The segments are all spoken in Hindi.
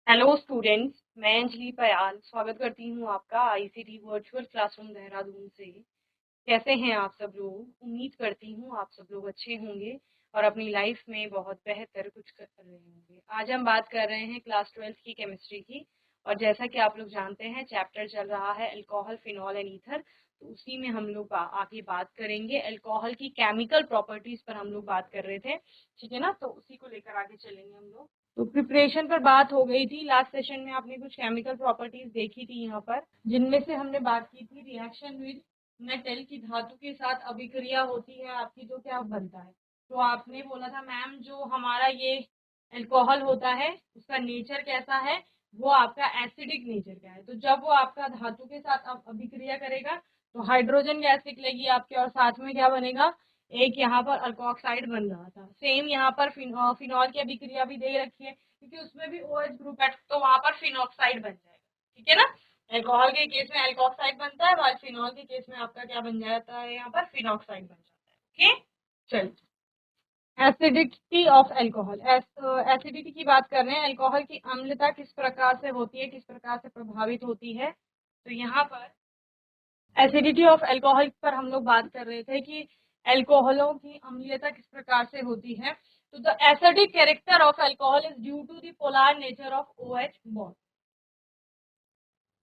हेलो स्टूडेंट्स, मैं अंजलि पयाल स्वागत करती हूँ आपका आईसीटी वर्चुअल क्लासरूम देहरादून से। कैसे हैं आप सब लोग? उम्मीद करती हूँ आप सब लोग अच्छे होंगे और अपनी लाइफ में बहुत बेहतर कुछ कर रहे होंगे। आज हम बात कर रहे हैं क्लास 12th की केमिस्ट्री की, और जैसा कि आप लोग जानते हैं चैप्टर चल रहा है अल्कोहल, फिनॉल एंड ईथर। तो उसी में हम लोग आगे बात करेंगे। अल्कोहल की केमिकल प्रॉपर्टीज पर हम लोग बात कर रहे थे, ठीक है ना? तो उसी को लेकर आगे चलेंगे हम लोग। तो प्रिपरेशन पर बात हो गई थी लास्ट सेशन में, आपने कुछ केमिकल प्रॉपर्टीज देखी थी यहाँ पर, जिनमें से हमने बात की थी रिएक्शन विद मेटल की धातु के साथ अभिक्रिया होती है आपकी तो क्या बनता है। तो आपने बोला था मैम जो हमारा ये अल्कोहल होता है उसका नेचर कैसा है, वो आपका एसिडिक नेचर का है। तो जब वो आपका धातु के साथ अभिक्रिया करेगा तो हाइड्रोजन गैस निकलेगी आपके, और साथ में क्या बनेगा, एक यहाँ पर अल्कोक्साइड बन रहा था। सेम यहाँ पर फिनॉल की अभिक्रिया भी दे रखी है, क्योंकि उसमें भी OH ग्रुप है, तो वहां पर फिनॉक्साइड बन जाएगा, ठीक है ना। अल्कोहल के केस में अल्कोक्साइड बनता है, और फिनॉल के केस में आपका क्या बन जाता है, यहाँ पर फिनॉक्साइड बन जाता है। ओके, चलिए। एसिडिटी ऑफ अल्कोहल, एसिडिटी की बात कर रहे हैं। अल्कोहल की अम्लता किस प्रकार से होती है, किस प्रकार से प्रभावित होती है। तो यहाँ पर एसिडिटी ऑफ अल्कोहल पर हम लोग बात कर रहे थे कि अल्कोहलों की अम्लीयता किस प्रकार से होती है। तो the acidic character of alcohol is due to the polar nature of OH bond.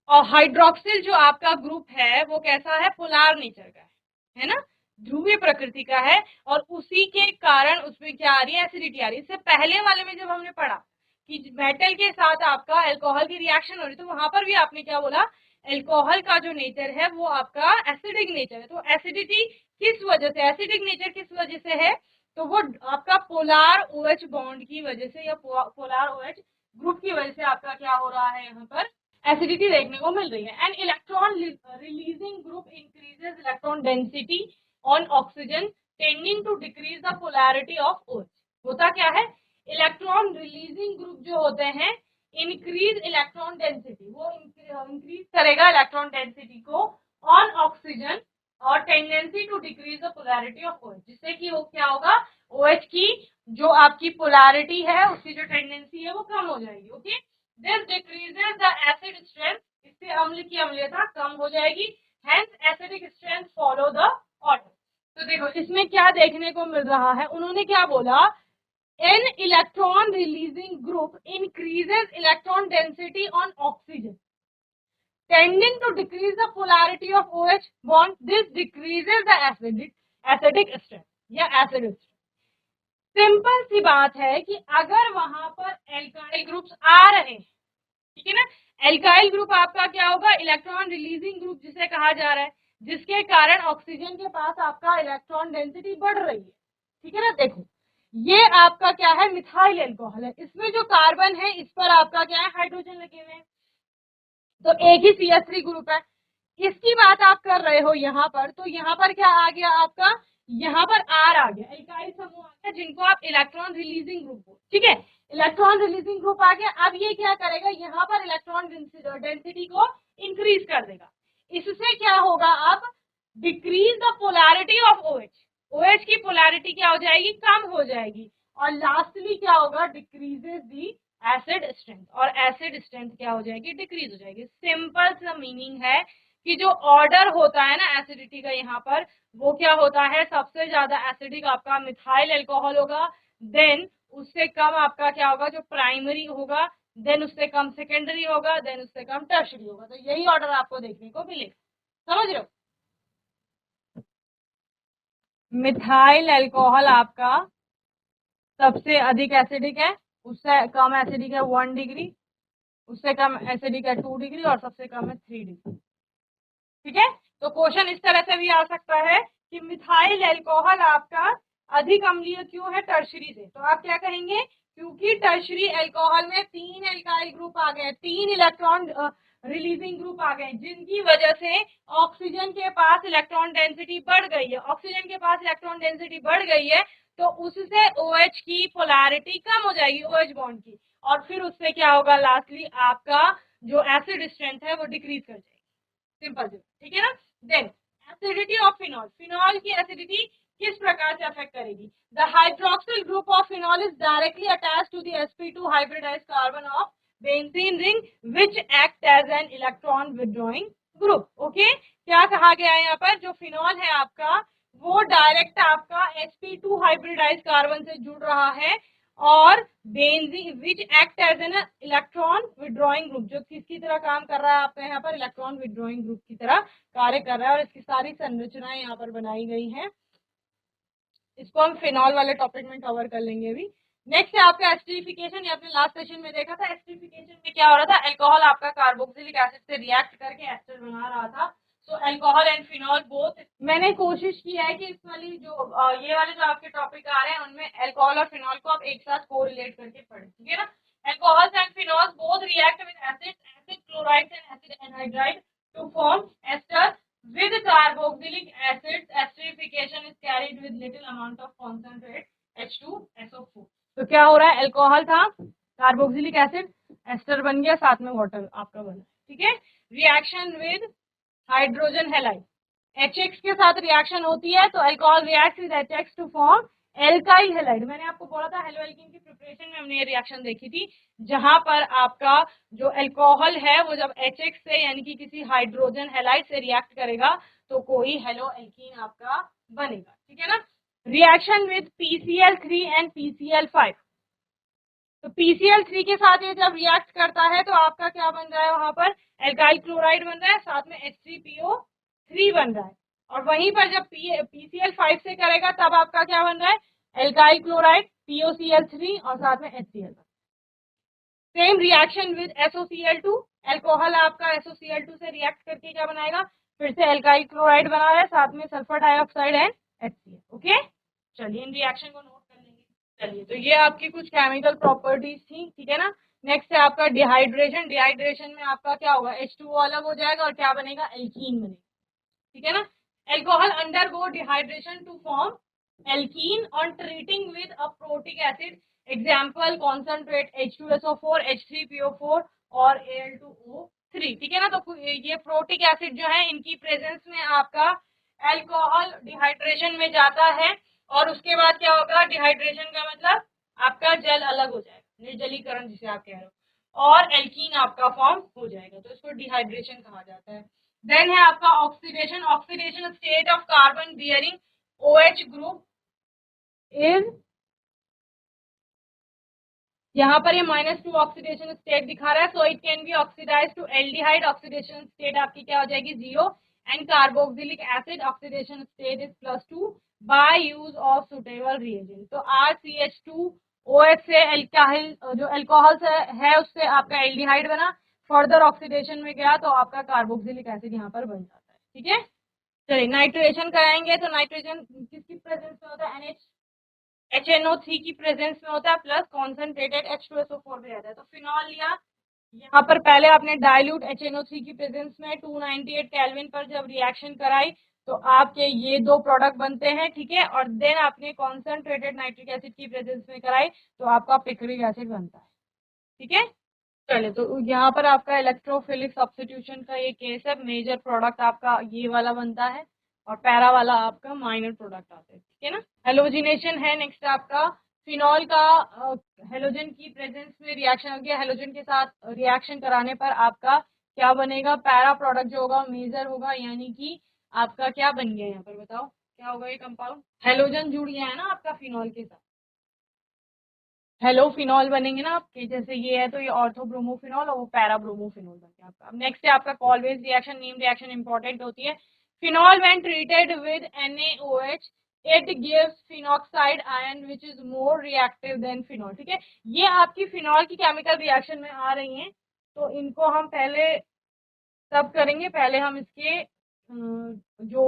और हाइड्रोक्सिल जो आपका ग्रुप है वो कैसा है, पोलर नेचर का है ना, ध्रुवीय प्रकृति का है, और उसी के कारण उसमें क्या आ रही है, एसिडिटी आ रही है। इससे पहले वाले में जब हमने पढ़ा कि मेटल के साथ आपका अल्कोहल की रिएक्शन हो रही, तो वहां पर भी आपने क्या बोला, अल्कोहल का जो नेचर है वो आपका एसिडिक नेचर है। तो एसिडिटी किस वजह से, एसिडिक नेचर किस वजह से है, तो वो आपका पोलर OH बॉन्ड की वजह से या पोलर OH ग्रुप की वजह से आपका क्या हो रहा है, यहाँ पर एसिडिटी देखने को मिल रही है। And electron releasing group increases electron density on oxygen tending to decrease the polarity of OH। होता क्या है, इलेक्ट्रॉन रिलीजिंग ग्रुप जो होते हैं इंक्रीज इलेक्ट्रॉन डेंसिटी, वो इंक्रीज करेगा इलेक्ट्रॉन डेंसिटी को ऑन ऑक्सीजन, और tendency to decrease the polarity of OH, जिससे कि वो क्या होगा, OH की जो आपकी पोलैरिटी है उसकी जो टेंडेंसी है वो कम हो जाएगी। Okay, this decreases the acid strength, इससे अम्ल की अम्लता कम हो जाएगी। Hence acidic strength follow the order. तो देखो इसमें क्या देखने को मिल रहा है, उन्होंने क्या बोला, an electron releasing group increases electron density on oxygen tending to decrease the polarity of OH bond. This decreases the acidic strength या acid strength। सिंपल सी बात है कि अगर वहां पर एल्काइल ग्रुप्स आ रहे हैं, ठीक है ना, एल्काइल ग्रुप आपका क्या होगा, इलेक्ट्रॉन रिलीजिंग ग्रुप जिसे कहा जा रहा है, जिसके कारण ऑक्सीजन के पास आपका इलेक्ट्रॉन डेंसिटी बढ़ रही है, ठीक है ना। देखो ये आपका क्या है, मिथाइल अल्कोहल है, इसमें जो कार्बन है इस पर आपका क्या है, हाइड्रोजन लगे हुए हैं, तो एक ही CH3 ग्रुप है। इसकी बात आप कर रहे हो यहाँ पर, तो यहाँ पर क्या आ गया आपका, यहाँ पर R आ गया, एल्काइल समूह आ गया, जिनको आप इलेक्ट्रॉन रिलीजिंग ग्रुप हो, ठीक है। इलेक्ट्रॉन रिलीजिंग ग्रुप आ गया। अब ये क्या करेगा, यहाँ पर इलेक्ट्रॉन डेंसिटी को इंक्रीज कर देगा। इससे क्या होगा, अब decrease the polarity of OH की पोलैरिटी क्या हो जाएगी, कम हो जाएगी। और लास्टली क्या होगा, डिक्रीजेस दी एसिड स्ट्रेंथ, और एसिड स्ट्रेंथ क्या हो जाएगी, डिक्रीज हो जाएगी। सिंपल सा मीनिंग है कि जो ऑर्डर होता है ना एसिडिटी का, यहाँ पर वो क्या होता है, सबसे ज्यादा एसिडिक आपका मिथाइल अल्कोहल होगा, देन उससे कम आपका क्या होगा, जो प्राइमरी होगा, देन उससे कम सेकेंडरी होगा, देन उससे कम टर्शरी होगा। तो यही ऑर्डर आपको देखने को मिलेगा, समझ रहे हो। मिथाइल अल्कोहल आपका सबसे अधिक एसिडिक है, उससे कम एसिडिक है 1 डिग्री, उससे कम एसिडिक है 2 डिग्री, और सबसे कम है 3 डिग्री, ठीक है। तो क्वेश्चन इस तरह से भी आ सकता है कि मिथाइल अल्कोहल आपका अधिक अम्लीय क्यों है टर्शरी से, तो आप क्या कहेंगे, क्योंकि टर्शरी अल्कोहल में 3 एल्काइल ग्रुप आ गए, 3 इलेक्ट्रॉन रिलीजिंग ग्रुप आ गए, जिनकी वजह से ऑक्सीजन के पास इलेक्ट्रॉन डेंसिटी बढ़ गई है। ऑक्सीजन के पास इलेक्ट्रॉन डेंसिटी बढ़ गई है तो उससे OH की पोलैरिटी कम हो जाएगी, OH बॉन्ड की, और फिर उससे क्या होगा, लास्टली आपका जो एसिड स्ट्रेंथ है वो डिक्रीज कर जाएगी। सिंपल सी, ठीक है ना। Then acidity of phenol, phenol की एसिडिटी किस प्रकार से अफेक्ट करेगी, the hydroxyl group of phenol is directly attached to the sp2 hybridized carbon of benzene ring which act as an electron withdrawing group. Okay, क्या कहा गया है यहाँ पर, जो फिनॉल है आपका वो डायरेक्ट आपका sp2 हाइब्रिडाइज कार्बन से जुड़ रहा है, और benzene which act as an electron withdrawing group, जो किसकी तरह काम कर रहा है आपका यहाँ पर, इलेक्ट्रॉन विदड्रॉइंग ग्रुप की तरह कार्य कर रहा है, और इसकी सारी संरचनाएं यहाँ पर बनाई गई हैं। इसको हम फिनॉल वाले टॉपिक में कवर कर लेंगे अभी। नेक्स्ट है आपका एस्टरिफिकेशन। ये आपने लास्ट सेशन में देखा था। एस्टरिफिकेशन में क्या हो रहा था, अल्कोहल आपका कार्बोक्सिलिक एसिड से रिएक्ट करके एस्टर बना रहा था। सो अल्कोहल एंड फिनॉल बोथ। मैंने कोशिश की है कि इस वाली जो ये वाले जो आपके टॉपिक आ रहे हैं उनमें अल्कोहल और फिनॉल को आप एक साथ कोरिलेट करके पढ़ें, ठीक है ना। Alcohols and phenols both react with acids, acid chlorides and acid anhydride to form ester with carboxylic acids. Esterification is carried with little amount of concentrate H2SO4। तो क्या हो रहा है, अल्कोहल था, कार्बोक्सिलिक एसिड, एस्टर बन गया, साथ में वाटर आपका बना, ठीक है। Reaction with hydrogen halide, HX के साथ रिएक्शन होती है, तो alcohol reacts with HX to form alkyl halide. मैंने आपको बोला था हेलोएल्कीन की प्रिपरेशन में हमने ये रिएक्शन देखी थी, जहां पर आपका जो अल्कोहल है वो जब HX से यानी कि किसी हाइड्रोजन हैलाइड से रिएक्ट करेगा तो कोई हेलोएल्कीन आपका बनेगा, ठीक है ना। Reaction with PCl3 and PCl5, तो PCl3 के साथ ये जब रिएक्ट करता है तो आपका क्या बन रहा है, वहां पर एल्काइल क्लोराइड बन रहा है, साथ में H3PO3 बन रहा है। और वहीं पर जब PCl5 से करेगा तब आपका क्या बन रहा है, एल्काइल क्लोराइड, POCl3 और साथ में HCl। Same reaction with SOCl2, alcohol आपका SOCl2 से रिएक्ट करके क्या बनाएगा, फिर से एल्काइल क्लोराइड बना रहा है, साथ में sulphur dioxide and HCl। Okay, चलिए इन रिएक्शन को नोट कर लेंगे। चलिए, तो ये आपकी कुछ केमिकल प्रॉपर्टीज थी, ठीक है ना। नेक्स्ट है आपका डिहाइड्रेशन। डिहाइड्रेशन में आपका क्या होगा, H2O अलग हो जाएगा और क्या बनेगा, एल्कीन बनेगा, ठीक है ना। Alcohol undergo dehydration to form alkene on treating with a protic acid, example concentrate H2SO4, H3PO4 और Al2O3, ठीक है ना। तो ये प्रोटिक एसिड जो है इनकी प्रेजेंस में आपका अल्कोहल डिहाइड्रेशन में जाता है, और उसके बाद क्या होगा, डिहाइड्रेशन का मतलब आपका जल अलग हो जाएगा, निर्जलीकरण जिसे आप कह रहे हो, और एल्कीन आपका फॉर्म हो जाएगा, तो इसको डिहाइड्रेशन कहा जाता है। देन है आपका oxidation. Oxidation state of carbon bearing OH group is, यहाँ पर ये -2 ऑक्सीडेशन स्टेट दिखा रहा है, so it can be oxidize to aldehyde. Oxidation state आपकी क्या हो जाएगी, 0, and carboxylic acid oxidation state is +2 by use of suitable reagent. तो RCH2OH से एल्काइल जो अल्कोहल है उससे आपका एल्डिहाइड बना, फर्दर ऑक्सीडेशन में गया तो आपका कार्बोक्सिलिक एसिड यहाँ पर बन जाता है, ठीक है। चलिए नाइट्रेशन कराएंगे, तो नाइट्रोजन किसकी प्रेजेंस में होता है, HNO3 की प्रेजेंस में होता है, प्लस कॉन्सेंट्रेटेड H2SO4 भी रहता है। तो फिनॉल लिया, यहाँ पर पहले आपने डाइल्यूट HNO3 की प्रेजेंस में 298 केल्विन पर जब रिएक्शन कराई तो आपके ये दो प्रोडक्ट बनते हैं, ठीक है। और देन आपने कॉन्सेंट्रेटेड नाइट्रिक एसिड की प्रेजेंस में कराई तो आपका पिक्रिक एसिड बनता है, ठीक है। चलिए, तो यहाँ पर आपका इलेक्ट्रोफिलिक सब्स्टिट्यूशन का ये केस है। मेजर प्रोडक्ट आपका ये वाला बनता है और पैरा वाला आपका माइनर प्रोडक्ट आता है, ठीक है ना। हेलोजिनेशन है नेक्स्ट आपका। फिनॉल का हेलोजन की प्रेजेंस में रिएक्शन हो गया, हेलोजन के साथ रिएक्शन कराने पर आपका क्या बनेगा, पैरा प्रोडक्ट जो होगा मेजर होगा, यानी कि आपका क्या बन गया, यहाँ पर बताओ क्या होगा ये कंपाउंड, हेलोजन जुड़ गया है ना आपका फिनॉल के साथ, हेलो फिनॉल बनेंगे ना आपके, जैसे ये है तो ये ऑर्थोब्रोमोफिनॉल और वो पैराब्रोमोफिनॉल बन गया आपका। अब नेक्स्ट है आपका कॉलवेज रिएक्शन। नीम रिएक्शन इंपॉर्टेंट होती है। Phenol when treated with NaOH it gives phenoxide ion which is more reactive than phenol, ठीक है। ये आपकी फिनॉल की केमिकल रिएक्शन में आ रही हैं, तो इनको हम पहले तब करेंगे, पहले हम इसके जो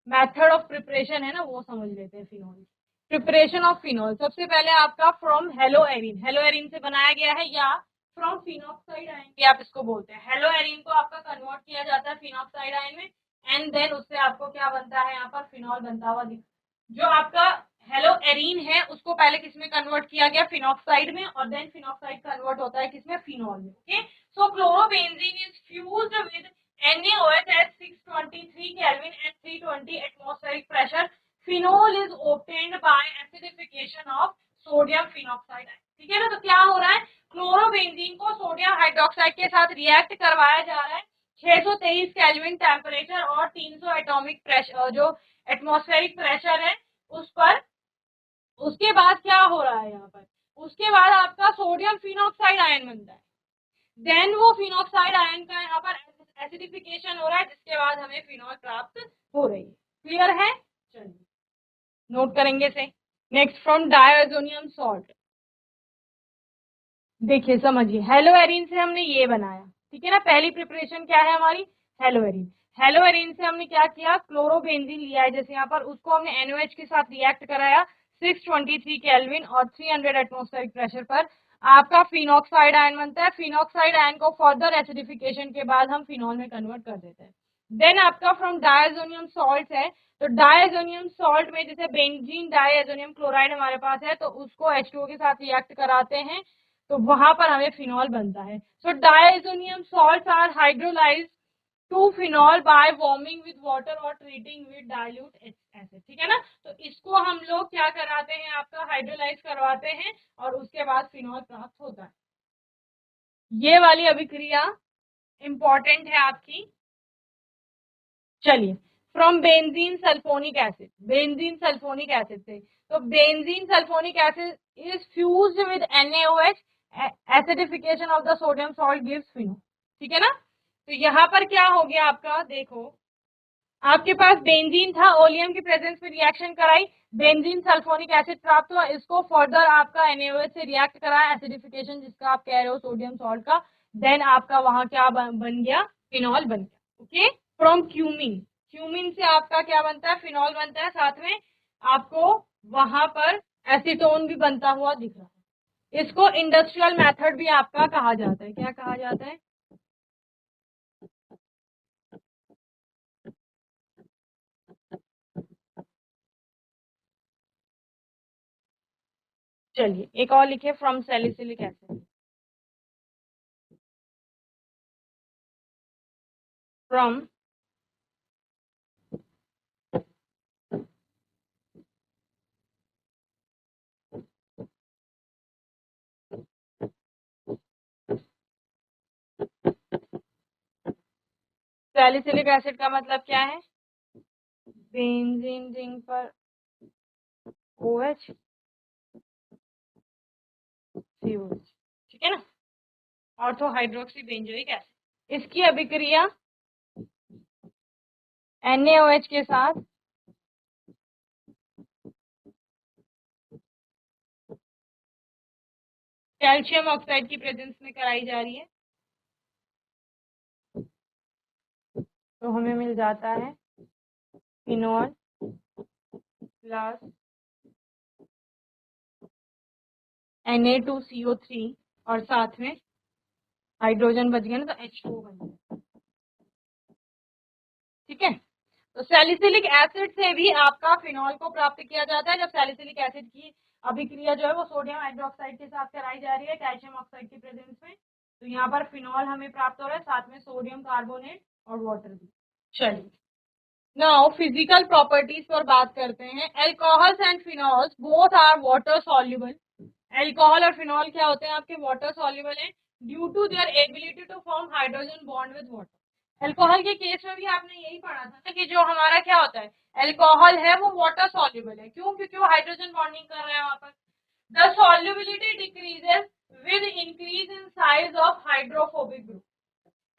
मेथड ऑफ प्रिपरेशन है ना वो समझ लेते हैं। फिनॉल प्रिपरेशन ऑफ फिनॉल, सबसे पहले आपका फ्रॉम हेलोएरिन, हेलोएरिन से बनाया गया है, या फ्रॉम फिनॉक्साइड आयन भी आप इसको बोलते हैं। हेलोएरिन को आपका कन्वर्ट किया जाता है फिनॉक्साइड आयन में, एंड देन उससे आपको क्या बनता है, यहाँ पर फिनॉल बनता हुआ दिखता है। जो आपका हेलोएरिन है उसको पहले किसमें कन्वर्ट किया गया, फिनॉक्साइड में, और देन फिनॉक्साइड कन्वर्ट होता है किसमें, फिनॉल में, okay. So chlorobenzene is fused with NaOH at 623 Kelvin and 320 atmospheric pressure. Phenol is obtained by acidification of sodium phenoxide, ठीक है ना। तो क्या हो रहा है, क्लोरोबेंजीन को सोडियम हाइड्रोक्साइड के साथ रिएक्ट करवाया जा रहा है 623 केल्विन टेम्परेचर और 300 एटॉमिक प्रेशर, जो एटमॉस्फेरिक प्रेशर है उस पर। उसके बाद क्या हो रहा है यहाँ पर, उसके बाद आपका सोडियम फिनॉक्साइड आयन बनता है। देन वो फिनॉक्साइड आयन का यहाँ पर एसिडिफिकेशन हो रहा है, जिसके बाद हमें फिनॉल प्राप्त हो रही है। क्लियर है? चलिए नोट करेंगे इसे। Next, from diazonium salt. देखिए समझिए, हेलोएरिन से हमने ये बनाया, ठीक है ना। पहली प्रिपरेशन क्या है हमारी, हेलोएरिन। हेलोएरिन से हमने क्या किया, क्लोरोबेंजीन लिया है जैसे यहाँ पर, उसको हमने NOH के साथ रिएक्ट कराया 623 केल्विन और 300 एटमॉस्फेरिक प्रेशर पर, आपका फिनॉक्साइड आयन बनता है। फिनॉक्साइड आयन को फर्दर एसिडिफिकेशन के बाद हम फिनॉल में कन्वर्ट कर देते हैं। देन आपका फ्रॉम डायज़ोनियम सॉल्ट है, तो डायज़ोनियम सॉल्ट में जैसे बेंजीन डायज़ोनियम क्लोराइड हमारे पास है, तो उसको H2O के साथ रिएक्ट कराते हैं, तो वहां पर हमें फिनॉल बनता है। So diazonium salts are hydrolysed to phenol by warming with water और ट्रीटिंग विद डाइल्यूट एसिड, ठीक है ना। तो इसको हम लोग क्या कराते हैं, आपका हाइड्रोलाइज करवाते हैं और उसके बाद फिनॉल प्राप्त होता है। ये वाली अभिक्रिया इंपॉर्टेंट है आपकी। चलिए, from benzene sulphonic acid, benzene sulphonic acid से, तो benzene sulphonic acid is fused with NaOH, acidification of the sodium salt gives phenol, ठीक है ना। तो यहाँ पर क्या हो गया आपका, देखो आपके पास बेंजीन था, ओलियम की प्रेजेंस में रिएक्शन कराई, बेंजीन सल्फोनिक एसिड प्राप्त हुआ, इसको फर्दर आपका NaOH से रिएक्ट कराया, एसिडिफिकेशन जिसका आप कह रहे हो सोडियम सॉल्ट का, देन आपका वहां क्या बन गया, फिनॉल बन गया। ओके, फ्रॉम क्यूमिन, क्यूमिन से आपका क्या बनता है, फिनॉल बनता है, साथ में आपको वहां पर एसीटोन भी बनता हुआ दिख रहा है। इसको इंडस्ट्रियल मेथड भी आपका कहा जाता है, क्या कहा जाता है, चलिए एक और लिखे, from salicylic acid, from salicylic acid का मतलब क्या है, बेंजीन रिंग पर OH COH, ठीक है ना, ऑर्थो हाइड्रोक्सी बेंजोइक एसिड। इसकी अभिक्रिया NaOH के साथ कैल्शियम ऑक्साइड की प्रेजेंस में कराई जा रही है, तो हमें मिल जाता है फिनॉल प्लस Na2CO3 और साथ में हाइड्रोजन बच गया ना, तो H2O बन गया, ठीक है। तो सैलिसिलिक एसिड से भी आपका फिनॉल को प्राप्त किया जाता है, जब सैलिसिलिक एसिड की अभिक्रिया जो है वो सोडियम हाइड्रोक्साइड के साथ कराई जा रही है कैल्शियम ऑक्साइड की प्रेजेंस में, तो यहाँ पर फिनॉल हमें प्राप्त हो रहा है, साथ में सोडियम कार्बोनेट और वाटर भी। चलिए नाउ फिजिकल प्रॉपर्टीज पर बात करते हैं। Alcohols and phenols both are water soluble. Alcohol और फिनॉल क्या होते हैं, आपके वाटर सॉल्युबल हैं due to their ability to form hydrogen bond with water. Alcohol के केस में भी आपने यही पढ़ा था ना कि जो हमारा क्या होता है, एल्कोहल है वो वाटर सॉल्युबल है, क्यों, क्योंकि वो हाइड्रोजन बॉन्डिंग कर रहा है वहां पर। The solubility decreases with increase in size of hydrophobic group.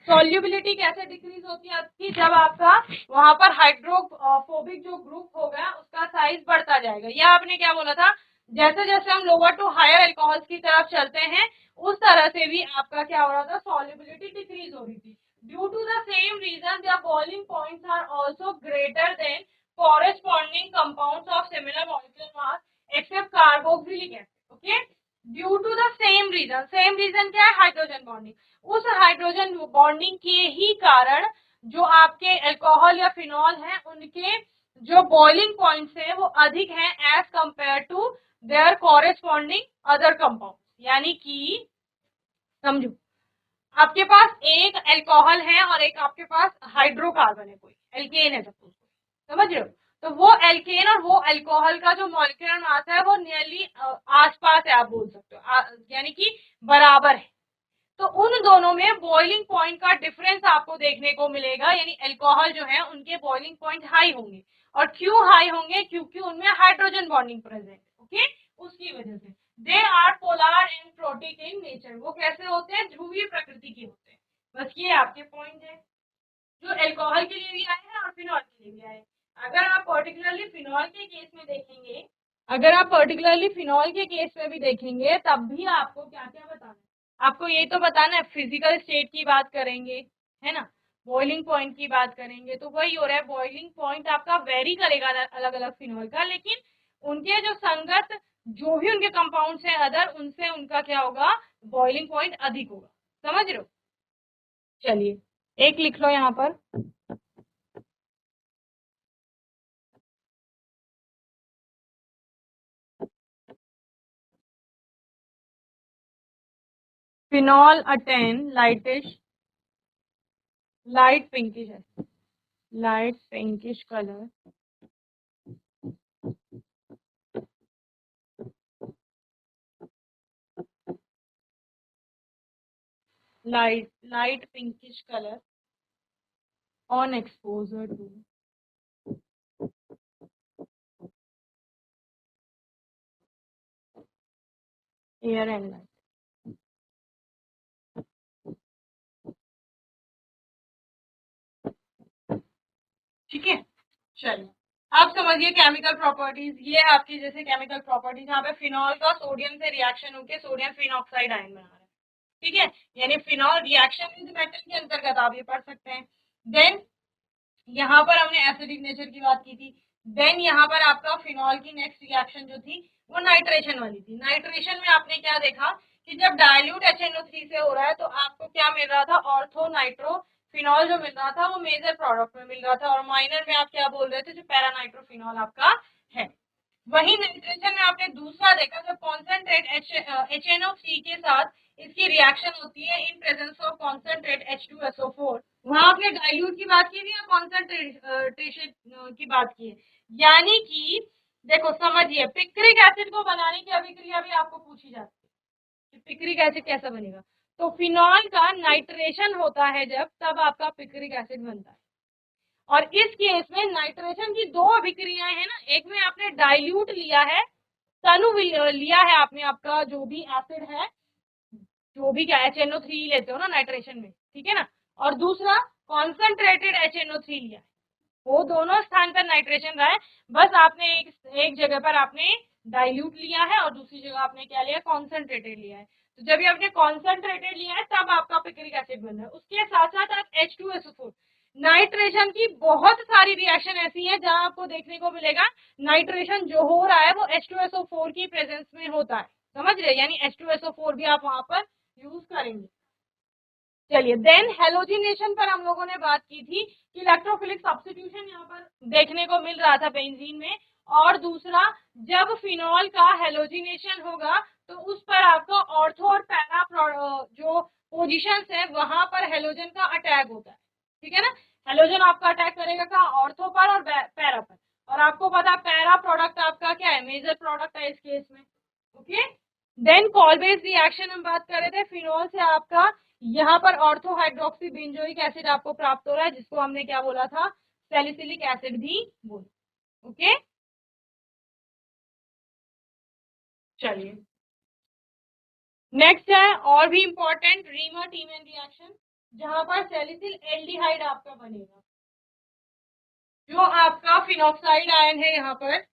Solubility कैसे डिक्रीज होती है आपकी, जब आपका वहां पर हाइड्रोफोबिक जो ग्रुप होगा उसका साइज बढ़ता जाएगा। या आपने क्या बोला था, जैसे जैसे हम लोअर टू हायर एल्कोहल्स की तरफ चलते हैं उस तरह से भी आपका क्या हो रहा था, सॉल्युबिलिटी डिक्रीज हो रही थी। Due to the same reason their boiling points are also greater than corresponding compounds of similar molecular mass except carboxylic acid. Okay, due to the same reason, same reason क्या है, हाइड्रोजन बॉन्डिंग। उस हाइड्रोजन बॉन्डिंग के ही कारण जो आपके अल्कोहल या फिनॉल हैं उनके जो बॉइलिंग पॉइंट्स हैं वो अधिक हैं as compare to their corresponding other compound. यानी कि समझो, आपके पास एक अल्कोहल है और एक आपके पास हाइड्रोकार्बन है, कोई एल्केन है सपोज, समझ रहे हो, तो वो एल्केन और वो अल्कोहल का जो मॉलिक्यूलर मास है वो नियरली आसपास है, आप बोल सकते हो, यानी कि बराबर है, तो उन दोनों में बॉइलिंग पॉइंट का डिफरेंस आपको देखने को मिलेगा, यानी अल्कोहल जो है उनके बॉइलिंग पॉइंट हाई होंगे। और क्यों हाई होंगे? क्योंकि उनमें हाइड्रोजन बॉन्डिंग प्रेजेंट, ओके, उसकी वजह से। They are polar and protic in nature, वो कैसे होते हैं? ध्रुवीय प्रकृति के होते हैं। बस ये आपके पॉइंट है जो अल्कोहल के लिए भी आए हैं और फिनॉल के लिए भी आए हैं। अगर आप पर्टिकुलरली फिनॉल के केस में देखेंगे, अगर आप पर्टिकुलरली फिनॉल के केस में भी देखेंगे, तब भी आपको क्या क्या बताना है? आपको ये तो बताना है, फिजिकल स्टेट की बात करेंगे, है ना, बॉइलिंग पॉइंट की बात करेंगे, तो वही हो रहा है, बॉइलिंग पॉइंट आपका वेरी करेगा अलग अलग फिनॉल का, लेकिन उनके जो संगत जो भी उनके कंपाउंड्स हैं अदर, उनसे उनका क्या होगा? बॉइलिंग पॉइंट अधिक होगा। समझ रहे हो? चलिए एक लिख लो यहाँ पर, phenol attain lightish, light pinkish है, light pinkish colour, light pinkish colour on exposure to air and light। ठीक है, चलिए आप समझिए केमिकल प्रॉपर्टीज, ये आपकी जैसे केमिकल प्रॉपर्टीज, यहाँ पे फिनॉल का सोडियम से रिएक्शन होकर सोडियम फिनॉक्साइड आयन बना रहा है, ठीक है, यानी फिनॉल रिएक्शन विद मेटल के अंतर्गत आप ये पढ़ सकते हैं। देन यहाँ पर हमने एसिडिक नेचर की बात की थी। देन यहाँ पर आपका फिनॉल की नेक्स्ट रिएक्शन जो थी वो नाइट्रेशन वाली थी। नाइट्रेशन में आपने क्या देखा कि जब डाइल्यूट HNO3 से हो रहा है तो आपको क्या मिल रहा था? ऑर्थो नाइट्रो फिनॉल जो मिल रहा था वो मेजर प्रोडक्ट में मिल रहा था, और माइनर में आप क्या बोल रहे थे? जो पैरानाइट्रोफिनॉल आपका है। वही नाइट्रेशन में आपने दूसरा देखा, जब कॉन्सेंट्रेट HNO3 के साथ इसकी रिएक्शन होती है in presence of concentrate H2SO4, वहां आपने डाइल्यूट की बात की थी या कॉन्सेंट्रेशन की बात की है? यानी कि देखो समझिए, पिक्रिक एसिड को बनाने की अभिक्रिया भी आपको पूछी जाती है कि पिक्रिक एसिड कैसा बनेगा। तो फिनॉल का नाइट्रेशन होता है जब, तब आपका पिक्रिक एसिड बनता है। और इस केस में नाइट्रेशन की दो अभिक्रियाएं हैं ना, एक में आपने डाइल्यूट लिया है, तनु लिया है आपने, आपका जो भी एसिड है, जो भी क्या HNO3 लेते हो ना नाइट्रेशन में, ठीक है ना, और दूसरा कॉन्सेंट्रेटेड HNO3 लिया है, वो दोनों स्थान पर नाइट्रेशन रहा है। बस आपने एक जगह पर आपने डाइल्यूट लिया है और दूसरी जगह आपने क्या लिया? कॉन्सेंट्रेटेड लिया है। तो जब ये आपने कॉन्सेंट्रेटेड लिया है तब आपका पिक्रिक एसिड बन रहा है। उसके साथ साथ आप H2SO4, नाइट्रेशन की बहुत सारी रिएक्शन ऐसी है जहां आपको देखने को मिलेगा नाइट्रेशन जो हो रहा है वो H2SO4 की प्रेजेंस में होता है। समझ रहे? यानी H2SO4 भी आप वहां पर यूज करेंगे। चलिए, देन हेलोजिनेशन पर हम लोगों ने बात की थी कि इलेक्ट्रोफिलिक सब्स्टिट्यूशन यहाँ पर देखने को मिल रहा था बेंजीन में। और दूसरा, जब फिनॉल का हेलोजिनेशन होगा तो उस पर आपका ऑर्थो और पैरा जो पोजीशंस है वहां पर हेलोजन का अटैक होता है, ठीक है ना। हेलोजन आपका अटैक करेगा कहाँ? ऑर्थो पर और पैरा पर। और आपको पता है पैरा प्रोडक्ट आपका क्या है? मेजर प्रोडक्ट है इस केस में, okay. Then Kolbe's reaction हम बात कर रहे थे, फिनॉल से आपका यहाँ पर ऑर्थो हाइड्रोक्सी बेंजोइक एसिड आपको प्राप्त हो रहा है, जिसको हमने क्या बोला था? सैलिसिलिक एसिड भी बोला, ओके। चलिए नेक्स्ट है और भी इंपॉर्टेंट, रीमर टीमन रिएक्शन, जहां पर सैलिसिल एल्डिहाइड आपका बनेगा। जो आपका फिनॉक्साइड आयन है यहाँ पर,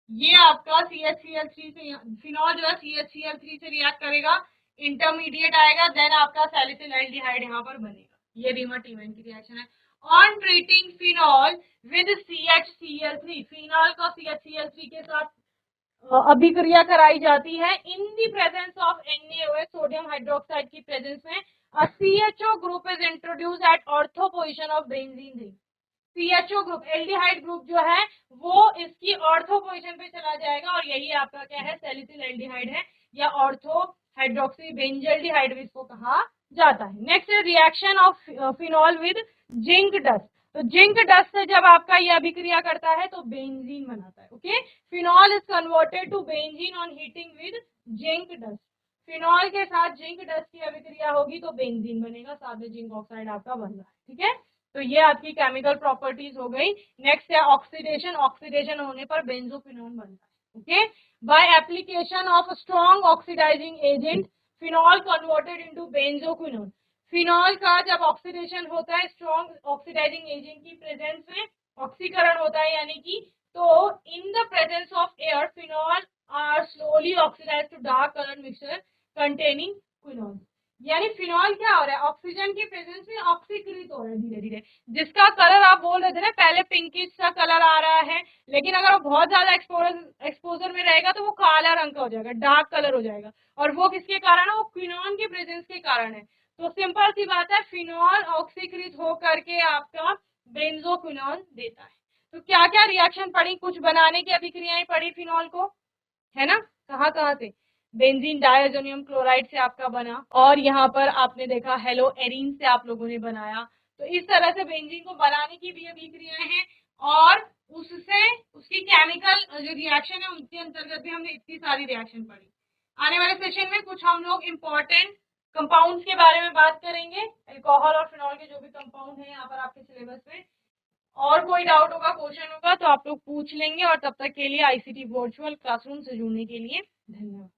ये आपका CHCl3 से, फिनॉल जो है CHCl3 से रिएक्ट करेगा, इंटरमीडिएट आएगा, देन आपका सैलिसिल एल्डिहाइड यहाँ पर बनेगा। ये रीमर टीमन की रिएक्शन है। On treating phenol with CHCl3, phenol का CHCl3 के साथ अभिक्रिया कराई जाती है in the presence of NaOH, sodium hydroxide की प्रेजेंस में, CHO group is introduced at ortho position of benzene ring. CHO group, aldehyde group जो है वो इसकी ऑर्थो पोजीशन पे चला जाएगा, और यही आपका क्या है? सैलिसिल एल्डिहाइड है, या ऑर्थो हाइड्रोक्सी बेंजल्डिहाइड भी इसको कहा जाता है। Next reaction of phenol with zinc dust. तो जिंक डस्ट से जब आपका ये अभिक्रिया करता है तो बेंजीन बनाता है, okay. Phenol is converted to benzene on heating with zinc dust. Phenol के साथ जिंक डस्ट की अभिक्रिया होगी तो बेंजीन बनेगा, साथ में जिंक ऑक्साइड आपका बन रहा है। ठीक है, तो ये आपकी केमिकल प्रॉपर्टीज हो गई। नेक्स्ट है ऑक्सीडेशन। ऑक्सीडेशन होने पर बेंजोक्विनोन बनता है। Okay, by application of strong oxidizing agent phenol converted into benzoquinone. Phenol का जब ऑक्सीडेशन होता है स्ट्रॉन्ग ऑक्सीडाइजिंग एजेंट की प्रेजेंस में, ऑक्सीकरण होता है यानी कि, तो in the presence of air phenol are slowly oxidized to dark colour mixture containing quinone. यानी फिनॉल क्या हो रहा है, ऑक्सीजन की प्रेजेंस में ऑक्सीकृत हो रहा है धीरे धीरे, जिसका कलर आप बोल रहे थे ना पहले पिंकिश सा कलर आ रहा है, लेकिन अगर वो बहुत ज्यादा एक्सपोजर में रहेगा तो वो काला रंग का हो जाएगा, डार्क कलर हो जाएगा। और वो किसके कारण है, वो क्विनोन की प्रेजेंस के कारण है। तो सिंपल सी बात है, फिनॉल ऑक्सीकृत होकर के आपका बेंजोक्विनोन देता है। तो क्या क्या रिएक्शन पड़ी, कुछ बनाने की अभिक्रियाएं पड़ी फिनॉल को, है ना, कहाँ कहाँ से, बेंजीन डायजोनियम क्लोराइड से आपका बना, और यहाँ पर आपने देखा हेलो एरीन से आप लोगों ने बनाया। तो इस तरह से बेंजीन को बनाने की भी अभिक्रियाएं हैं, और उससे उसकी केमिकल जो रिएक्शन है उनके अंतर्गत भी हमने इतनी सारी रिएक्शन पढ़ी। आने वाले सेशन में कुछ हम लोग इम्पोर्टेंट कंपाउंड्स के बारे में बात करेंगे, अल्कोहल और फिनॉल के जो भी कंपाउंड है यहाँ पर आपके सिलेबस में। और कोई डाउट होगा, क्वेश्चन होगा तो आप लोग पूछ लेंगे। और तब तक के लिए आईसीटी वर्चुअल क्लासरूम से जुड़ने के लिए धन्यवाद।